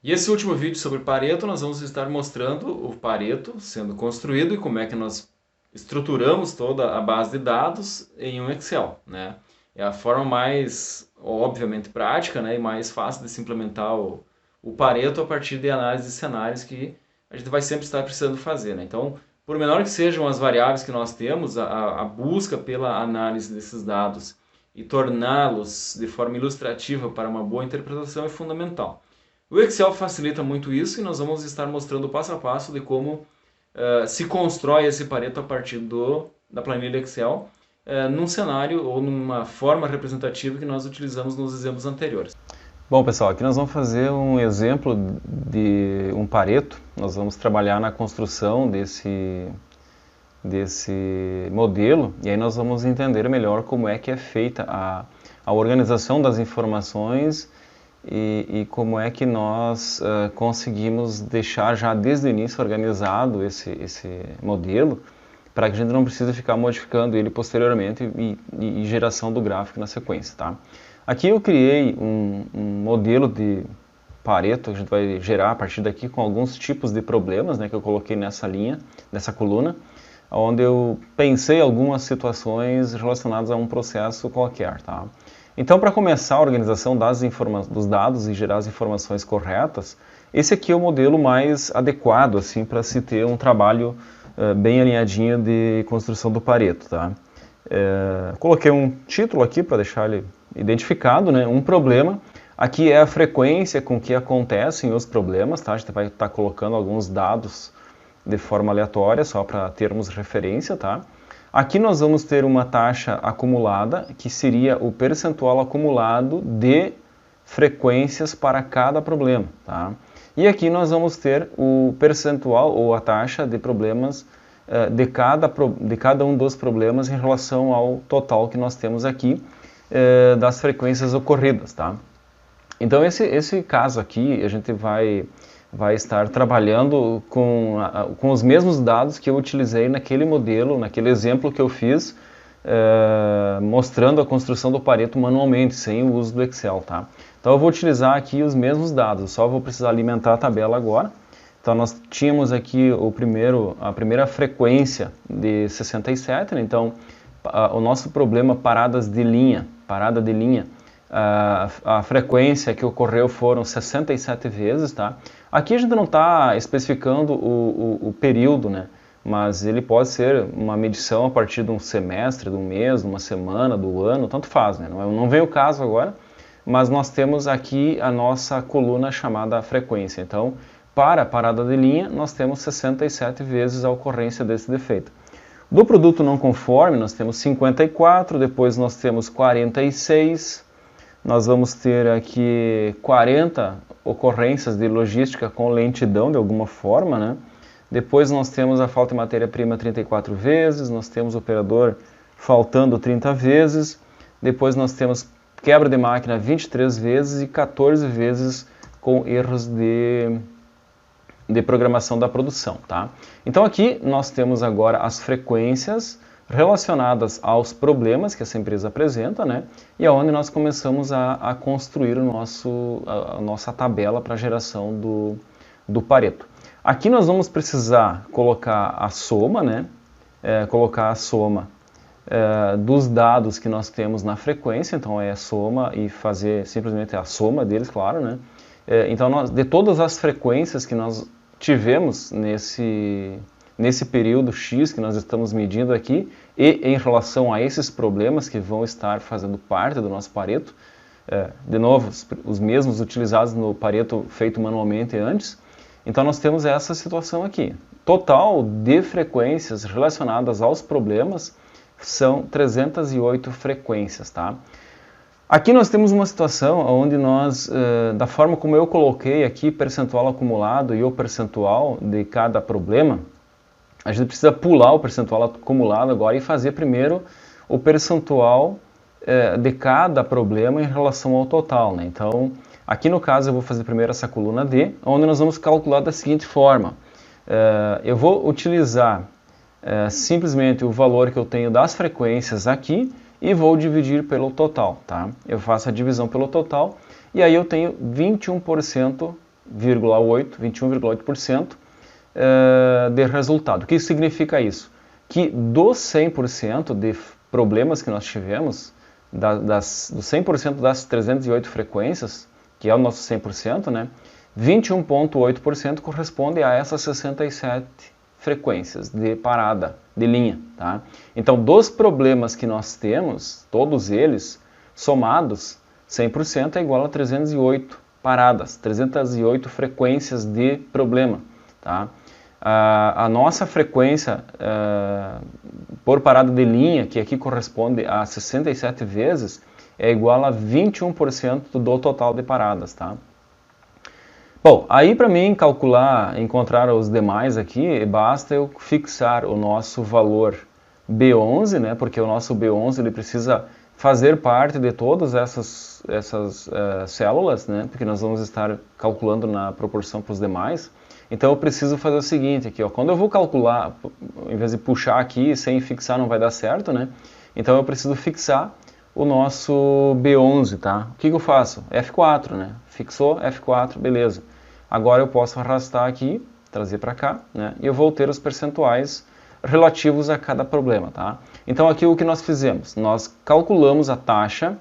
E esse último vídeo sobre Pareto, nós vamos estar mostrando o Pareto sendo construído e como é que nós estruturamos toda a base de dados em um Excel, né? É a forma mais, obviamente, prática, né, e mais fácil de se implementar o Pareto a partir de análise de cenários que a gente vai sempre estar precisando fazer, né? Então, por menor que sejam as variáveis que nós temos, a busca pela análise desses dados e torná-los de forma ilustrativa para uma boa interpretação é fundamental. O Excel facilita muito isso e nós vamos estar mostrando passo a passo de como se constrói esse Pareto a partir da planilha Excel num cenário ou numa forma representativa que nós utilizamos nos exemplos anteriores. Bom, pessoal, aqui nós vamos fazer um exemplo de um Pareto. Nós vamos trabalhar na construção desse modelo e aí nós vamos entender melhor como é que é feita a organização das informações e como é que nós conseguimos deixar já desde o início organizado esse modelo para que a gente não precise ficar modificando ele posteriormente e geração do gráfico na sequência, tá? Aqui eu criei um modelo de Pareto, a gente vai gerar a partir daqui com alguns tipos de problemas, né, que eu coloquei nessa linha, nessa coluna, onde eu pensei algumas situações relacionadas a um processo qualquer, tá? Então, para começar a organização dos dados e gerar as informações corretas, esse aqui é o modelo mais adequado assim, para se ter um trabalho bem alinhadinho de construção do Pareto, tá? Coloquei um título aqui para deixar ele identificado, né? Um problema. Aqui é a frequência com que acontecem os problemas, tá? A gente vai estar colocando alguns dados de forma aleatória, só para termos referência, tá? Aqui nós vamos ter uma taxa acumulada, que seria o percentual acumulado de frequências para cada problema, tá? E aqui nós vamos ter o percentual ou a taxa de problemas de cada um dos problemas em relação ao total que nós temos aqui das frequências ocorridas, tá? Então esse caso aqui a gente vai estar trabalhando com os mesmos dados que eu utilizei naquele modelo, naquele exemplo que eu fiz, mostrando a construção do Pareto manualmente, sem o uso do Excel, tá? Então eu vou utilizar aqui os mesmos dados, só vou precisar alimentar a tabela agora. Então nós tínhamos aqui a primeira frequência de 67, né? Então o nosso problema parada de linha, a frequência que ocorreu foram 67 vezes, tá? Aqui a gente não está especificando o período, né? Mas ele pode ser uma medição a partir de um semestre, de um mês, de uma semana, do ano, tanto faz, né? Não vem o caso agora, mas nós temos aqui a nossa coluna chamada frequência. Então, para a parada de linha, nós temos 67 vezes a ocorrência desse defeito. Do produto não conforme, nós temos 54, depois nós temos 46, nós vamos ter aqui 40 ocorrências de logística com lentidão de alguma forma, né? Depois nós temos a falta de matéria-prima 34 vezes, nós temos o operador faltando 30 vezes, depois nós temos quebra de máquina 23 vezes e 14 vezes com erros de programação da produção, tá? Então aqui nós temos agora as frequências relacionadas aos problemas que essa empresa apresenta, né? E é onde nós começamos a construir a nossa tabela para geração do Pareto. Aqui nós vamos precisar colocar a soma, né? Colocar a soma dos dados que nós temos na frequência, então é a soma e fazer simplesmente a soma deles, claro, né? Então de todas as frequências que nós tivemos nesse período X que nós estamos medindo aqui e em relação a esses problemas que vão estar fazendo parte do nosso Pareto, de novo, os mesmos utilizados no Pareto feito manualmente antes, então nós temos essa situação aqui. Total de frequências relacionadas aos problemas são 308 frequências, tá? Aqui nós temos uma situação onde nós, da forma como eu coloquei aqui percentual acumulado e o percentual de cada problema, a gente precisa pular o percentual acumulado agora e fazer primeiro o percentual de cada problema em relação ao total, né? Então, aqui no caso eu vou fazer primeiro essa coluna D, onde nós vamos calcular da seguinte forma. Eu vou utilizar simplesmente o valor que eu tenho das frequências aqui e vou dividir pelo total, tá? Eu faço a divisão pelo total e aí eu tenho 21% 21,8% de resultado. O que significa isso? Que dos 100% de problemas que nós tivemos, dos 100% das 308 frequências, que é o nosso 100%, né, 21,8% corresponde a essas 67 frequências de parada, de linha. Tá? Então, dos problemas que nós temos, todos eles somados, 100% é igual a 308 paradas, 308 frequências de problema. Tá? A nossa frequência por parada de linha, que aqui corresponde a 67 vezes, é igual a 21% do total de paradas. Tá? Bom, aí para mim calcular, encontrar os demais aqui, basta eu fixar o nosso valor B11, né, porque o nosso B11 ele precisa fazer parte de todas essas células, né, porque nós vamos estar calculando na proporção para os demais. Então eu preciso fazer o seguinte aqui, ó, quando eu vou calcular, em vez de puxar aqui sem fixar não vai dar certo, né? Então eu preciso fixar o nosso B11, tá? O que eu faço? F4, né? Fixou, F4, beleza. Agora eu posso arrastar aqui, trazer para cá, né? E eu vou ter os percentuais relativos a cada problema, tá? Então aqui o que nós fizemos? Nós calculamos a taxa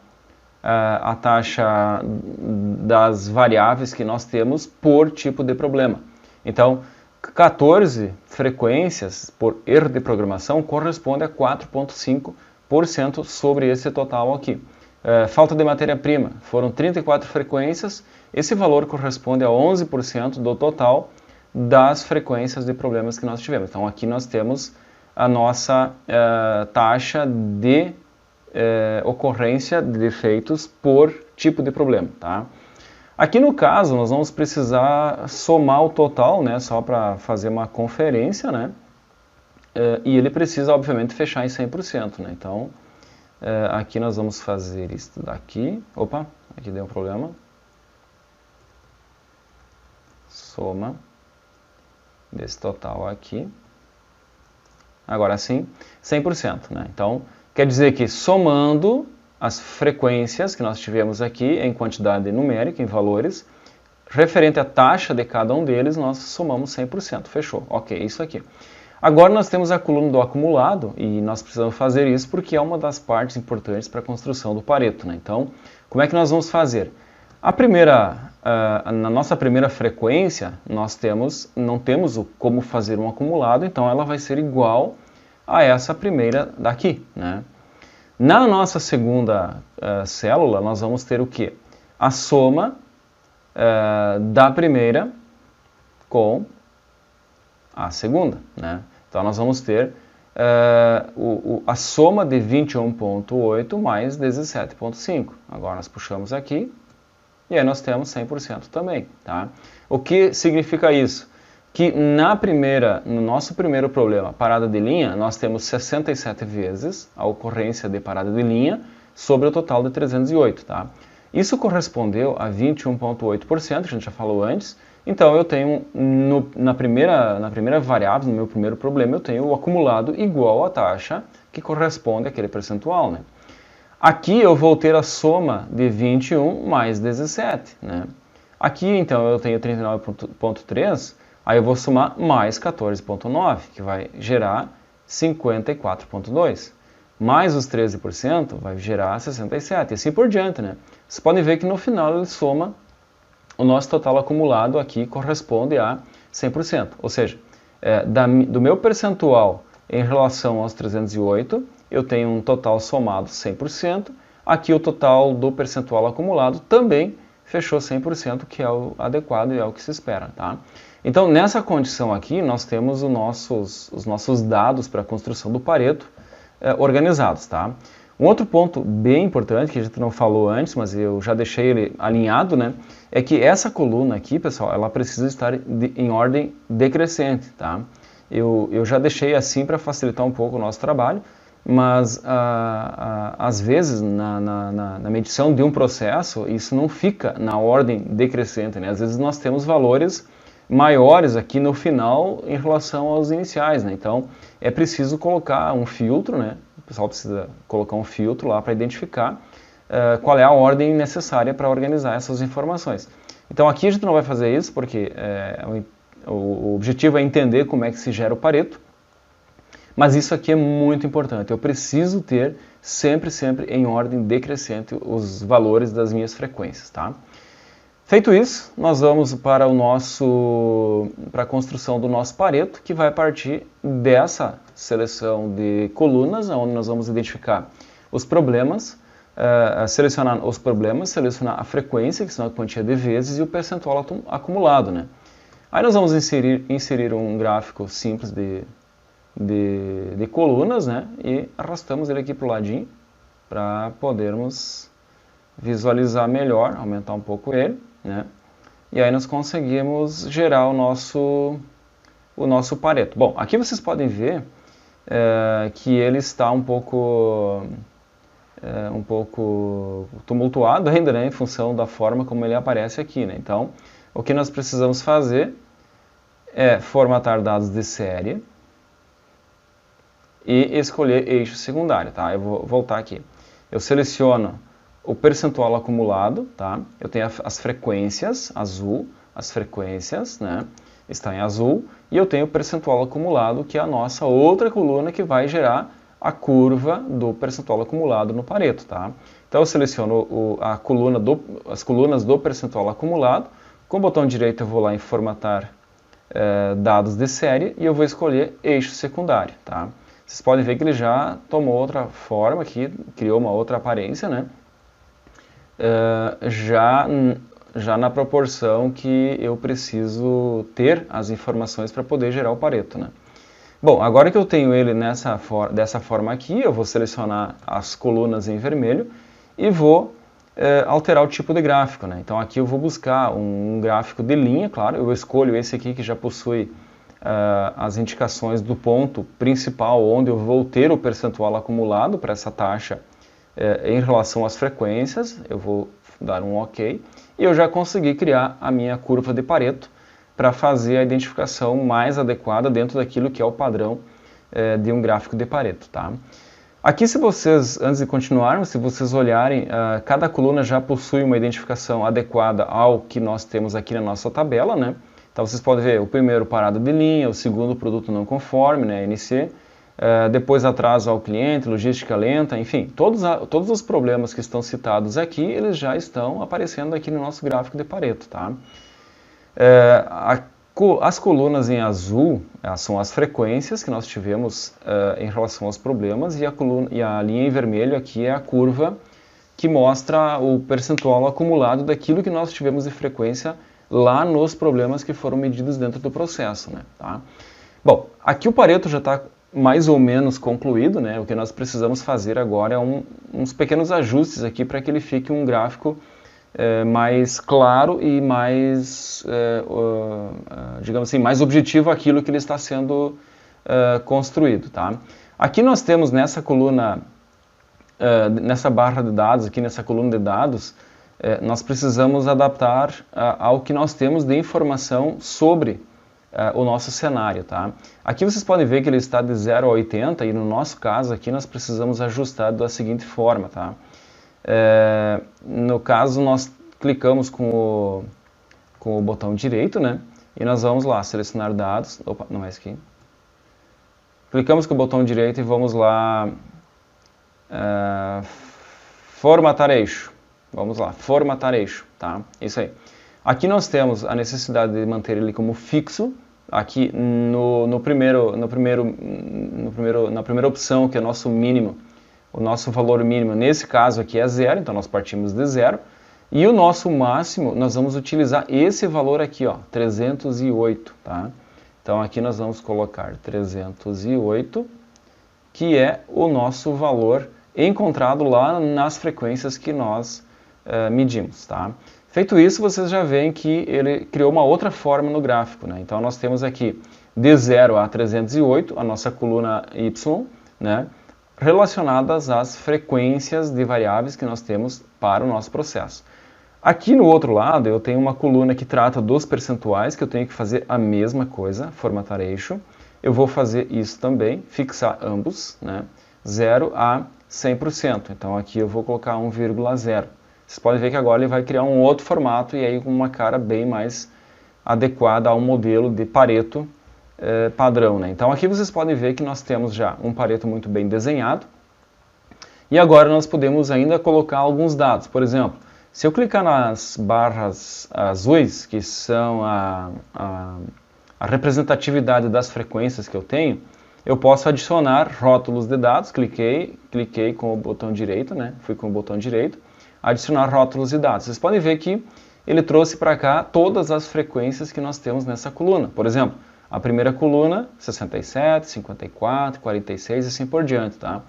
das variáveis que nós temos por tipo de problema. Então, 14 frequências por erro de programação corresponde a 4,5% sobre esse total aqui. Falta de matéria-prima, foram 34 frequências, esse valor corresponde a 11% do total das frequências de problemas que nós tivemos. Então aqui nós temos a nossa taxa de ocorrência de defeitos por tipo de problema. Tá? Aqui no caso nós vamos precisar somar o total, né, só para fazer uma conferência, né, e ele precisa obviamente fechar em 100%. Né, então aqui nós vamos fazer isso daqui, opa, aqui deu um problema, soma desse total aqui, agora sim, 100%. Né? Então, quer dizer que somando as frequências que nós tivemos aqui em quantidade numérica, em valores, referente à taxa de cada um deles, nós somamos 100%. Fechou. Ok, isso aqui. Agora nós temos a coluna do acumulado e nós precisamos fazer isso porque é uma das partes importantes para a construção do Pareto. Né? Então, como é que nós vamos fazer? Na nossa primeira frequência, nós não temos como fazer um acumulado, então ela vai ser igual a essa primeira daqui. Né? Na nossa segunda célula, nós vamos ter o quê? A soma da primeira com a segunda. Né? Então nós vamos ter a soma de 21,8 mais 17,5. Agora nós puxamos aqui. E aí nós temos 100% também, tá? O que significa isso? Que no nosso primeiro problema, parada de linha, nós temos 67 vezes a ocorrência de parada de linha sobre o total de 308, tá? Isso correspondeu a 21,8%, a gente já falou antes. Então eu tenho, na primeira variável, no meu primeiro problema, eu tenho o acumulado igual à taxa que corresponde àquele percentual, né? Aqui eu vou ter a soma de 21 mais 17. Né? Aqui, então, eu tenho 39,3, aí eu vou somar mais 14,9, que vai gerar 54,2. Mais os 13% vai gerar 67, e assim por diante. Né? Vocês podem ver que no final ele soma, o nosso total acumulado aqui corresponde a 100%. Ou seja, do meu percentual em relação aos 308, eu tenho um total somado 100%, aqui o total do percentual acumulado também fechou 100%, que é o adequado e é o que se espera. Tá? Então, nessa condição aqui, nós temos os nossos dados para a construção do Pareto organizados. Tá? Um outro ponto bem importante, que a gente não falou antes, mas eu já deixei ele alinhado, né, é que essa coluna aqui, pessoal, ela precisa estar em ordem decrescente. Tá? Eu já deixei assim para facilitar um pouco o nosso trabalho, mas às vezes na medição de um processo isso não fica na ordem decrescente, né? Às vezes nós temos valores maiores aqui no final em relação aos iniciais, né? Então é preciso colocar um filtro, né? O pessoal precisa colocar um filtro lá para identificar qual é a ordem necessária para organizar essas informações. Então aqui a gente não vai fazer isso, porque o objetivo é entender como é que se gera o Pareto, mas isso aqui é muito importante. Eu preciso ter sempre em ordem decrescente os valores das minhas frequências, tá? Feito isso, nós vamos para a construção do nosso Pareto, que vai partir dessa seleção de colunas, onde nós vamos identificar os problemas, selecionar os problemas, selecionar a frequência, que são a quantia de vezes, e o percentual acumulado, né? Aí nós vamos inserir um gráfico simples de colunas, né? E arrastamos ele aqui para o ladinho, para podermos visualizar melhor, aumentar um pouco ele, né? E aí nós conseguimos gerar o nosso Pareto. Bom, aqui vocês podem ver que ele está um pouco tumultuado ainda, né, em função da forma como ele aparece aqui, né? Então, o que nós precisamos fazer é formatar dados de série e escolher eixo secundário, tá? Eu vou voltar aqui. Eu seleciono o percentual acumulado, tá? Eu tenho as frequências, azul, as frequências, né? Está em azul. E eu tenho o percentual acumulado, que é a nossa outra coluna que vai gerar a curva do percentual acumulado no Pareto, tá? Então eu seleciono as colunas do percentual acumulado. Com o botão direito eu vou lá em formatar dados de série e eu vou escolher eixo secundário, tá? Vocês podem ver que ele já tomou outra forma aqui, criou uma outra aparência, né? Já na proporção que eu preciso ter as informações para poder gerar o Pareto, né? Bom, agora que eu tenho ele dessa forma aqui, eu vou selecionar as colunas em vermelho e vou alterar o tipo de gráfico, né? Então aqui eu vou buscar um gráfico de linha, claro, eu escolho esse aqui que já possui as indicações do ponto principal onde eu vou ter o percentual acumulado para essa taxa em relação às frequências. Eu vou dar um OK e eu já consegui criar a minha curva de Pareto para fazer a identificação mais adequada dentro daquilo que é o padrão de um gráfico de Pareto, tá? Aqui, se vocês, antes de continuarmos, se vocês olharem, cada coluna já possui uma identificação adequada ao que nós temos aqui na nossa tabela, né? Então vocês podem ver o primeiro parada de linha, o segundo produto não conforme, né, NC, depois atraso ao cliente, logística lenta, enfim, todos os problemas que estão citados aqui, eles já estão aparecendo aqui no nosso gráfico de Pareto, tá? As colunas em azul são as frequências que nós tivemos em relação aos problemas e a linha em vermelho aqui é a curva que mostra o percentual acumulado daquilo que nós tivemos de frequência lá nos problemas que foram medidos dentro do processo, né? Tá? Bom, aqui o Pareto já está mais ou menos concluído, né? O que nós precisamos fazer agora é uns pequenos ajustes aqui para que ele fique um gráfico mais claro e mais, digamos assim, mais objetivo aquilo que ele está sendo construído, tá? Aqui nós temos nessa coluna, nessa barra de dados, aqui nessa coluna de dados, nós precisamos adaptar ao que nós temos de informação sobre o nosso cenário, tá? Aqui vocês podem ver que ele está de 0 a 80 e no nosso caso aqui nós precisamos ajustar da seguinte forma, tá? No caso nós clicamos com o botão direito, né? E nós vamos lá selecionar dados, opa, não é esse aqui. Clicamos com o botão direito e vamos lá formatar eixo. Vamos lá, formatar eixo, tá? Isso aí. Aqui nós temos a necessidade de manter ele como fixo. Aqui na primeira opção, que é nosso mínimo, o nosso valor mínimo, nesse caso aqui é 0, então nós partimos de 0. E o nosso máximo, nós vamos utilizar esse valor aqui, ó, 308, tá? Então aqui nós vamos colocar 308, que é o nosso valor encontrado lá nas frequências que nós medimos, tá? Feito isso, vocês já veem que ele criou uma outra forma no gráfico, né? Então nós temos aqui de 0 a 308, a nossa coluna Y, né? Relacionadas às frequências de variáveis que nós temos para o nosso processo. Aqui no outro lado eu tenho uma coluna que trata dos percentuais, que eu tenho que fazer a mesma coisa, formatar eixo. Eu vou fazer isso também, fixar ambos, né? 0 a 100%. Então aqui eu vou colocar 1,0. Vocês podem ver que agora ele vai criar um outro formato e aí com uma cara bem mais adequada ao modelo de Pareto padrão, né? Então aqui vocês podem ver que nós temos já um Pareto muito bem desenhado e agora nós podemos ainda colocar alguns dados. Por exemplo, se eu clicar nas barras azuis, que são a representatividade das frequências que eu tenho, eu posso adicionar rótulos de dados. Cliquei com o botão direito, né? Fui com o botão direito, adicionar rótulos de dados. Vocês podem ver que ele trouxe para cá todas as frequências que nós temos nessa coluna. Por exemplo, a primeira coluna, 67, 54, 46 e assim por diante, tá?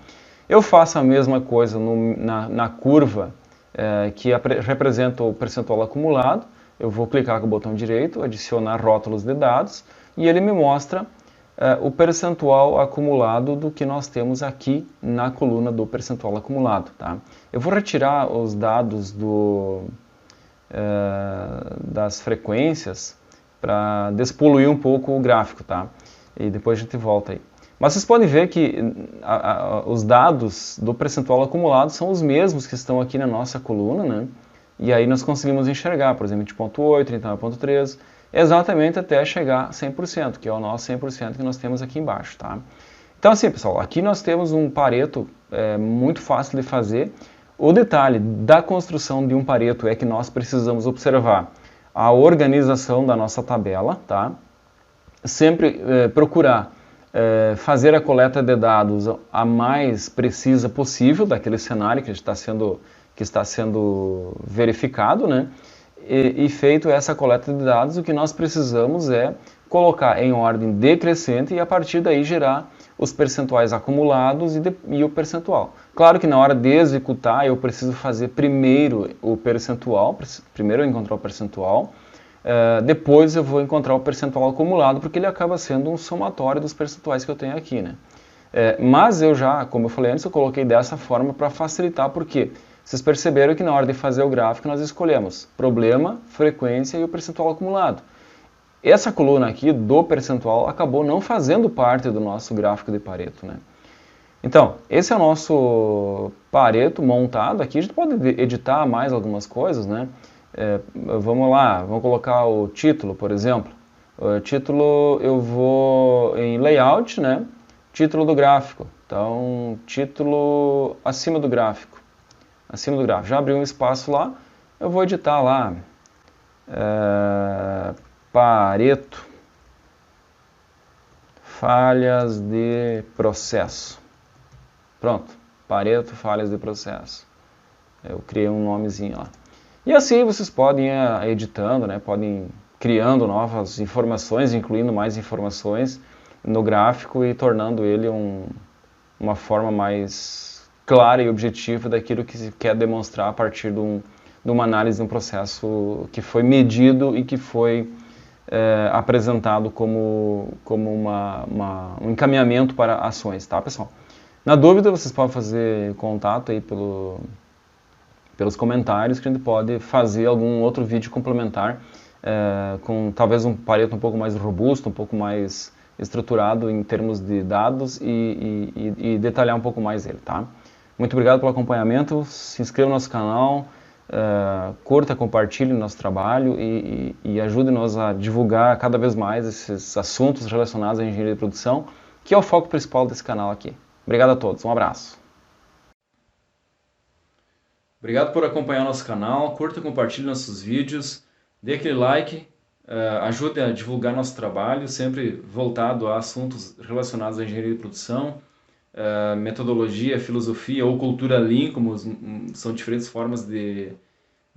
Eu faço a mesma coisa na curva que representa o percentual acumulado. Eu vou clicar com o botão direito, adicionar rótulos de dados, e ele me mostra o percentual acumulado do que nós temos aqui na coluna do percentual acumulado. Tá? Eu vou retirar os dados das frequências para despoluir um pouco o gráfico, tá? E depois a gente volta aí. Mas vocês podem ver que os dados do percentual acumulado são os mesmos que estão aqui na nossa coluna, né? E aí nós conseguimos enxergar, por exemplo, 20.8, 39.3, exatamente até chegar a 100%, que é o nosso 100% que nós temos aqui embaixo, tá? Então assim, pessoal, aqui nós temos um Pareto muito fácil de fazer. O detalhe da construção de um Pareto é que nós precisamos observar a organização da nossa tabela, tá? Sempre procurar fazer a coleta de dados a mais precisa possível daquele cenário que está sendo verificado, né? E feito essa coleta de dados, o que nós precisamos é colocar em ordem decrescente e a partir daí gerar os percentuais acumulados e o percentual. Claro que na hora de executar eu preciso fazer primeiro o percentual, primeiro eu encontrar o percentual, depois eu vou encontrar o percentual acumulado, porque ele acaba sendo um somatório dos percentuais que eu tenho aqui, né? Mas eu já, como eu falei antes, eu coloquei dessa forma para facilitar, porque vocês perceberam que na hora de fazer o gráfico nós escolhemos problema, frequência e o percentual acumulado. Essa coluna aqui do percentual acabou não fazendo parte do nosso gráfico de Pareto, né? Então, esse é o nosso Pareto montado. Aqui a gente pode editar mais algumas coisas, né? Vamos lá, vamos colocar o título, por exemplo. O título eu vou em layout, né? Título do gráfico. Então, título acima do gráfico. Acima do gráfico. Já abri um espaço lá, eu vou editar lá. Pareto. Falhas de processo. Pronto. Pareto, falhas de processo. Eu criei um nomezinho lá. E assim vocês podem ir editando, né? Podem criando novas informações, incluindo mais informações no gráfico e tornando ele uma forma mais clara e objetiva daquilo que se quer demonstrar a partir de uma análise de um processo que foi medido e que foi apresentado como um encaminhamento para ações, tá, pessoal? Na dúvida, vocês podem fazer contato aí pelos comentários, que a gente pode fazer algum outro vídeo complementar com talvez um Pareto um pouco mais robusto, um pouco mais estruturado em termos de dados e detalhar um pouco mais ele, tá? Muito obrigado pelo acompanhamento, se inscreva no nosso canal, curta, compartilhe o nosso trabalho e ajude-nos a divulgar cada vez mais esses assuntos relacionados à engenharia de produção, que é o foco principal desse canal aqui. Obrigado a todos, um abraço. Obrigado por acompanhar nosso canal, curta e compartilhe nossos vídeos, dê aquele like, ajude a divulgar nosso trabalho, sempre voltado a assuntos relacionados à engenharia de produção, metodologia, filosofia ou cultura Lean, como são diferentes formas de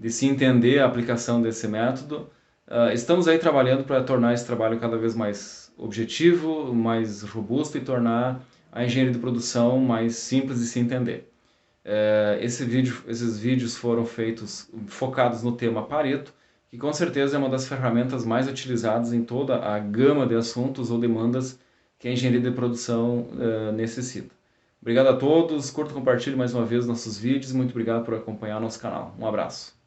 se entender a aplicação desse método. Estamos aí trabalhando para tornar esse trabalho cada vez mais objetivo, mais robusto e tornar a engenharia de produção mais simples de se entender. Esses vídeos foram focados no tema Pareto, que com certeza é uma das ferramentas mais utilizadas em toda a gama de assuntos ou demandas que a engenharia de produção necessita. Obrigado a todos, curta e compartilhe mais uma vez nossos vídeos, muito obrigado por acompanhar nosso canal. Um abraço.